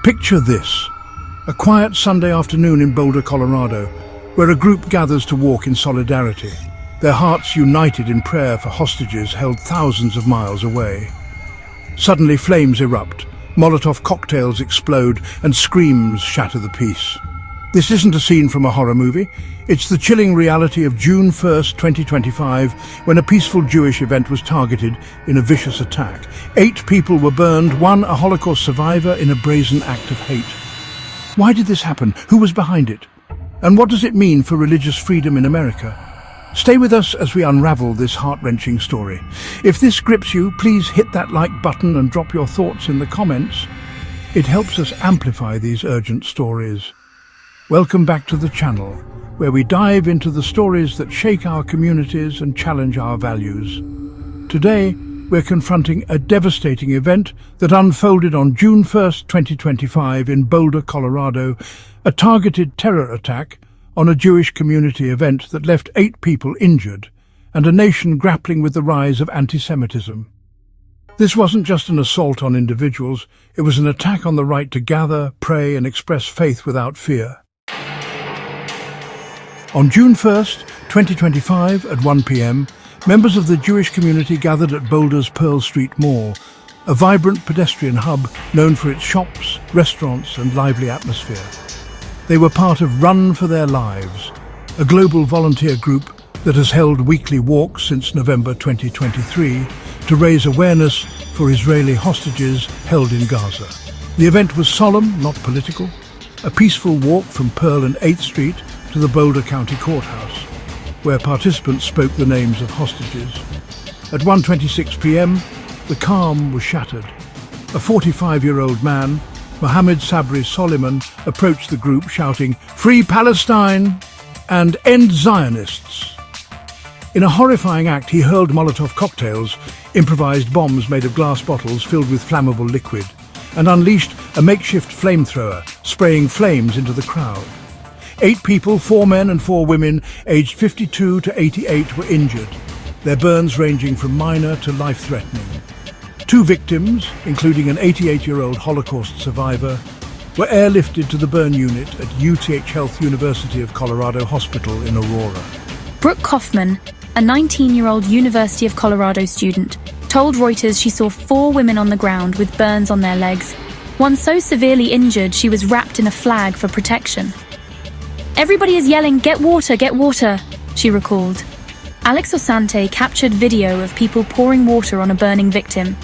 Picture this: a quiet Sunday afternoon in Boulder, Colorado, where a group gathers to walk in solidarity, their hearts united in prayer for hostages held thousands of miles away. Suddenly flames erupt, Molotov cocktails explode, and screams shatter the peace. This isn't a scene from a horror movie. It's the chilling reality of June 1st, 2025, when a peaceful Jewish event was targeted in a vicious attack. 8 people were burned, one a Holocaust survivor, in a brazen act of hate. Why did this happen? Who was behind it? And what does it mean for religious freedom in America? Stay with us as we unravel this heart-wrenching story. If this grips you, please hit that like button and drop your thoughts in the comments. It helps us amplify these urgent stories. Welcome back to the channel, where we dive into the stories that shake our communities and challenge our values. Today, we're confronting a devastating event that unfolded on June 1st, 2025 in Boulder, Colorado, a targeted terror attack on a Jewish community event that left 8 people injured and a nation grappling with the rise of anti-Semitism. This wasn't just an assault on individuals, it was an attack on the right to gather, pray, and express faith without fear. On June 1st, 2025, at 1 p.m., members of the Jewish community gathered at Boulder's Pearl Street Mall, a vibrant pedestrian hub known for its shops, restaurants, and lively atmosphere. They were part of Run for Their Lives, a global volunteer group that has held weekly walks since November 2023 to raise awareness for Israeli hostages held in Gaza. The event was solemn, not political, a peaceful walk from Pearl and 8th Street to the Boulder County Courthouse, where participants spoke the names of hostages. At 1:26 p.m., the calm was shattered. A 45-year-old man, Mohammed Sabri Soliman, approached the group shouting, "Free Palestine!" and "End Zionists!" In a horrifying act, he hurled Molotov cocktails, improvised bombs made of glass bottles filled with flammable liquid, and unleashed a makeshift flamethrower, spraying flames into the crowd. 8 people, 4 men and 4 women, aged 52 to 88, were injured, their burns ranging from minor to life-threatening. 2 victims, including an 88-year-old Holocaust survivor, were airlifted to the burn unit at UTH Health University of Colorado Hospital in Aurora. Brooke Kaufman, a 19-year-old University of Colorado student, told Reuters she saw 4 women on the ground with burns on their legs, one so severely injured she was wrapped in a flag for protection. "Everybody is yelling, 'Get water, get water,'" she recalled. Alex Osante captured video of people pouring water on a burning victim.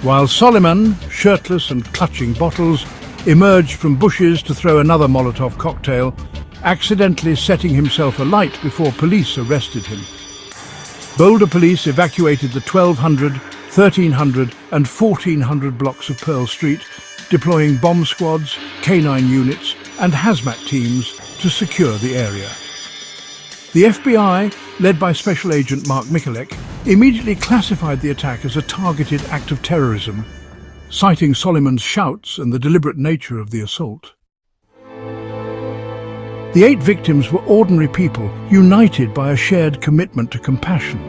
While Soliman, shirtless and clutching bottles, emerged from bushes to throw another Molotov cocktail, accidentally setting himself alight before police arrested him. Boulder police evacuated the 1,200, 1,300 and 1,400 blocks of Pearl Street, deploying bomb squads, K-9 units and hazmat teams to secure the area. The FBI, led by Special Agent Mark Michalek, immediately classified the attack as a targeted act of terrorism, citing Soliman's shouts and the deliberate nature of the assault. The 8 victims were ordinary people, united by a shared commitment to compassion.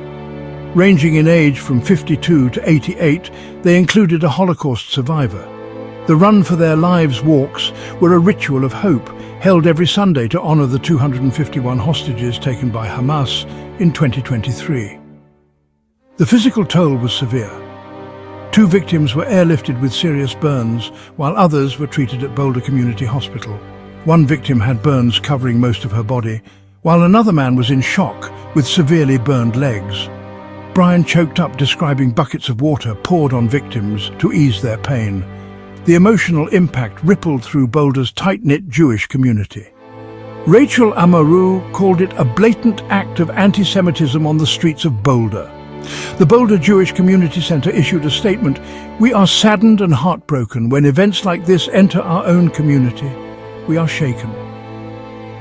Ranging in age from 52 to 88, they included a Holocaust survivor. The Run for Their Lives walks were a ritual of hope, held every Sunday to honor the 251 hostages taken by Hamas in 2023. The physical toll was severe. 2 victims were airlifted with serious burns, while others were treated at Boulder Community Hospital. 1 victim had burns covering most of her body, while another man was in shock with severely burned legs. Brian choked up, describing buckets of water poured on victims to ease their pain. The emotional impact rippled through Boulder's tight-knit Jewish community. Rachel Amaru called it a blatant act of anti-Semitism on the streets of Boulder. The Boulder Jewish Community Center issued a statement, "We are saddened and heartbroken when events like this enter our own community. We are shaken."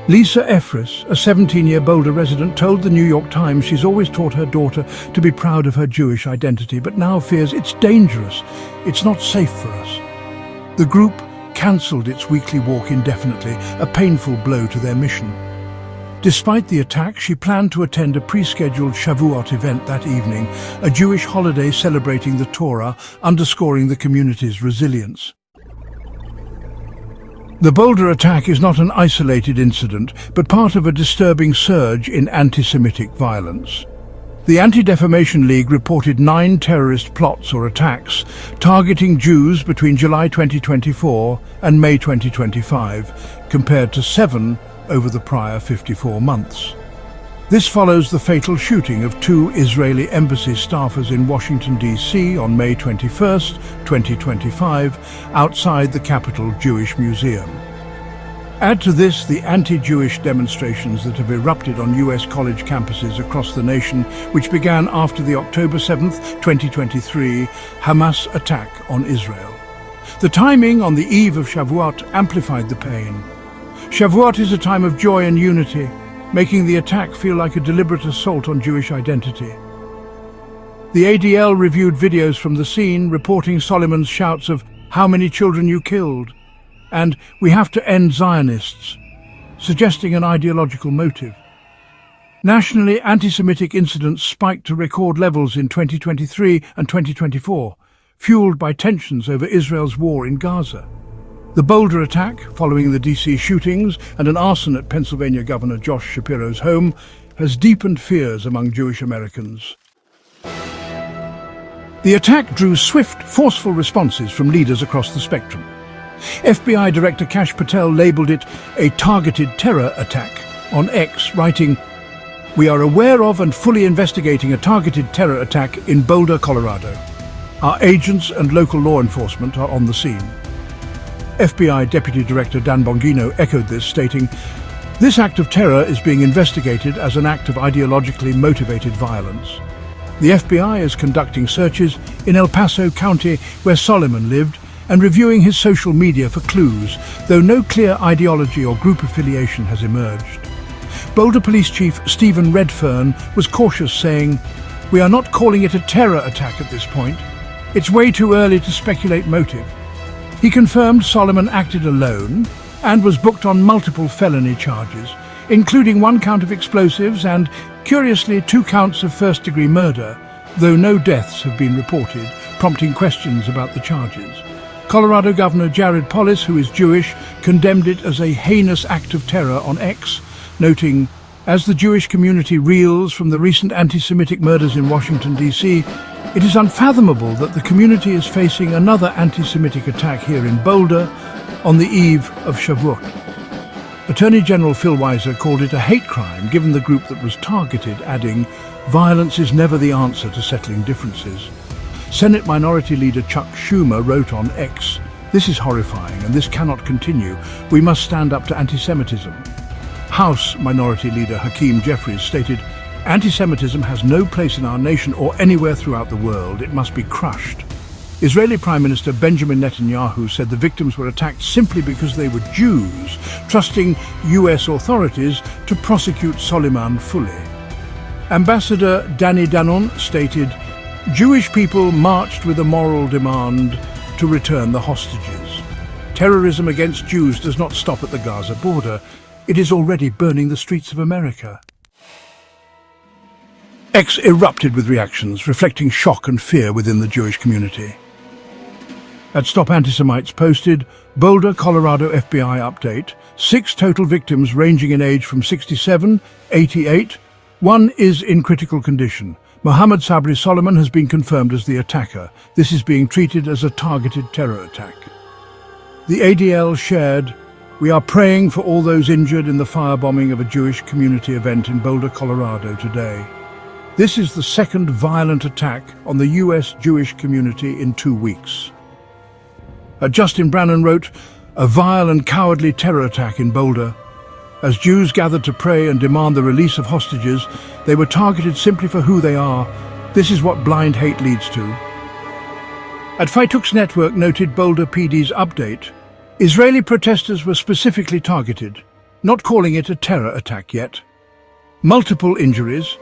Lisa Efris, a 17-year Boulder resident, told the New York Times she's always taught her daughter to be proud of her Jewish identity, but now fears it's dangerous. It's not safe for us. The group cancelled its weekly walk indefinitely, a painful blow to their mission. Despite the attack, she planned to attend a pre-scheduled Shavuot event that evening, a Jewish holiday celebrating the Torah, underscoring the community's resilience. The Boulder attack is not an isolated incident, but part of a disturbing surge in anti-Semitic violence. The Anti-Defamation League reported 9 terrorist plots or attacks targeting Jews between July 2024 and May 2025, compared to 7 over the prior 54 months. This follows the fatal shooting of 2 Israeli embassy staffers in Washington, D.C. on May 21, 2025, outside the Capitol Jewish Museum. Add to this the anti-Jewish demonstrations that have erupted on U.S. college campuses across the nation, which began after the October 7, 2023, Hamas attack on Israel. The timing on the eve of Shavuot amplified the pain. Shavuot is a time of joy and unity, making the attack feel like a deliberate assault on Jewish identity. The ADL reviewed videos from the scene, reporting Solomon's shouts of "How many children you killed?" and "We have to end Zionists," suggesting an ideological motive. Nationally, anti-Semitic incidents spiked to record levels in 2023 and 2024, fueled by tensions over Israel's war in Gaza. The Boulder attack, following the DC shootings and an arson at Pennsylvania Governor Josh Shapiro's home, has deepened fears among Jewish Americans. The attack drew swift, forceful responses from leaders across the spectrum. FBI Director Kash Patel labeled it a targeted terror attack on X, writing, "We are aware of and fully investigating a targeted terror attack in Boulder, Colorado. Our agents and local law enforcement are on the scene." FBI Deputy Director Dan Bongino echoed this, stating, "This act of terror is being investigated as an act of ideologically motivated violence. The FBI is conducting searches in El Paso County, where Solomon lived, and reviewing his social media for clues, though no clear ideology or group affiliation has emerged." Boulder Police Chief Stephen Redfern was cautious, saying, "We are not calling it a terror attack at this point. It's way too early to speculate motive." He confirmed Solomon acted alone and was booked on multiple felony charges, including 1 count of explosives and, curiously, 2 counts of first-degree murder, though no deaths have been reported, prompting questions about the charges. Colorado Governor Jared Polis, who is Jewish, condemned it as a heinous act of terror on X, noting, "As the Jewish community reels from the recent anti-Semitic murders in Washington, D.C., it is unfathomable that the community is facing another anti-Semitic attack here in Boulder on the eve of Shavuot." Attorney General Phil Weiser called it a hate crime given the group that was targeted, adding, "Violence is never the answer to settling differences." Senate Minority Leader Chuck Schumer wrote on X, "This is horrifying and this cannot continue. We must stand up to anti-Semitism." House Minority Leader Hakeem Jeffries stated, "Anti-Semitism has no place in our nation or anywhere throughout the world. It must be crushed." Israeli Prime Minister Benjamin Netanyahu said the victims were attacked simply because they were Jews, trusting US authorities to prosecute Soliman fully. Ambassador Danny Danon stated, "Jewish people marched with a moral demand to return the hostages. Terrorism against Jews does not stop at the Gaza border. It is already burning the streets of America." X erupted with reactions, reflecting shock and fear within the Jewish community. At Stop Antisemites posted, Boulder, Colorado FBI update, 6 total victims ranging in age from 67, 88, 1 is in critical condition. Mohammed Sabri Solomon has been confirmed as the attacker. This is being treated as a targeted terror attack. The ADL shared, "We are praying for all those injured in the firebombing of a Jewish community event in Boulder, Colorado today. This is the second violent attack on the US Jewish community in 2 weeks." Justin Brannon wrote, "A vile and cowardly terror attack in Boulder. As Jews gathered to pray and demand the release of hostages, they were targeted simply for who they are. This is what blind hate leads to." At Faitux Network noted Boulder PD's update, "Israeli protesters were specifically targeted, not calling it a terror attack yet. Multiple injuries."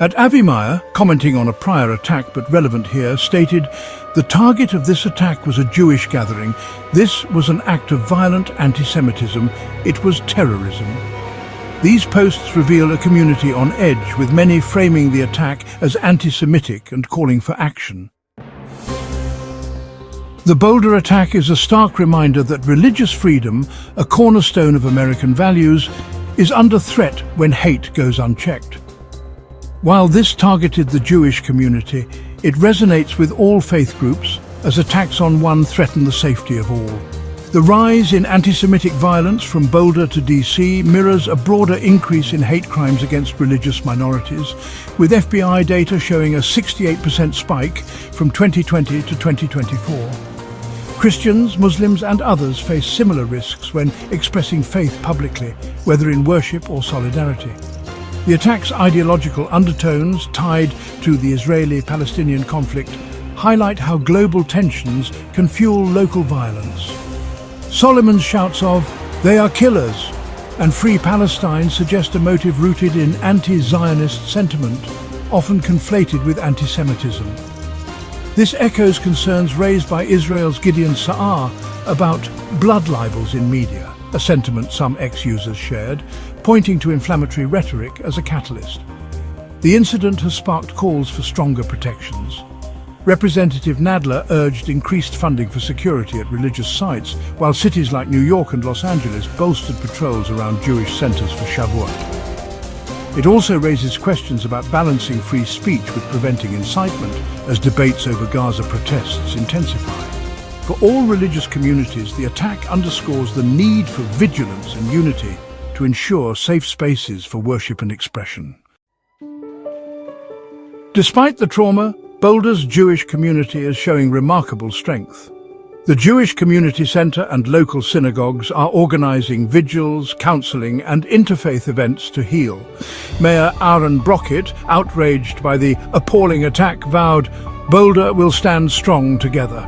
At Avimeyer, commenting on a prior attack but relevant here, stated, "The target of this attack was a Jewish gathering. This was an act of violent anti-Semitism. It was terrorism." These posts reveal a community on edge, with many framing the attack as anti-Semitic and calling for action. The Boulder attack is a stark reminder that religious freedom, a cornerstone of American values, is under threat when hate goes unchecked. While this targeted the Jewish community, it resonates with all faith groups, as attacks on one threaten the safety of all. The rise in anti-Semitic violence from Boulder to DC mirrors a broader increase in hate crimes against religious minorities, with FBI data showing a 68% spike from 2020 to 2024. Christians, Muslims and others face similar risks when expressing faith publicly, whether in worship or solidarity. The attack's ideological undertones, tied to the Israeli-Palestinian conflict, highlight how global tensions can fuel local violence. Solomon's shouts of "They are killers" and "Free Palestine" suggest a motive rooted in anti-Zionist sentiment, often conflated with antisemitism. This echoes concerns raised by Israel's Gideon Sa'ar about blood libels in media, a sentiment some ex-users shared, pointing to inflammatory rhetoric as a catalyst. The incident has sparked calls for stronger protections. Representative Nadler urged increased funding for security at religious sites, while cities like New York and Los Angeles bolstered patrols around Jewish centers for Shavuot. It also raises questions about balancing free speech with preventing incitement, as debates over Gaza protests intensify. For all religious communities, the attack underscores the need for vigilance and unity to ensure safe spaces for worship and expression. Despite the trauma, Boulder's Jewish community is showing remarkable strength. The Jewish Community Center and local synagogues are organizing vigils, counseling and interfaith events to heal. Mayor Aaron Brockett, outraged by the appalling attack, vowed, "Boulder will stand strong together."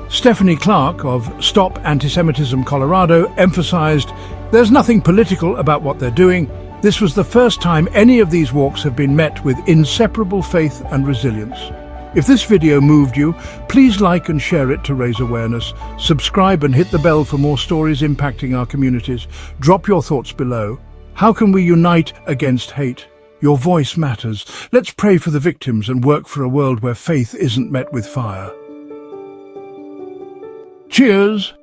Stephanie Clark of Stop Antisemitism Colorado emphasized, "There's nothing political about what they're doing. This was the first time any of these walks have been met with inseparable faith and resilience." If this video moved you, please like and share it to raise awareness. Subscribe and hit the bell for more stories impacting our communities. Drop your thoughts below. How can we unite against hate? Your voice matters. Let's pray for the victims and work for a world where faith isn't met with fire. Cheers!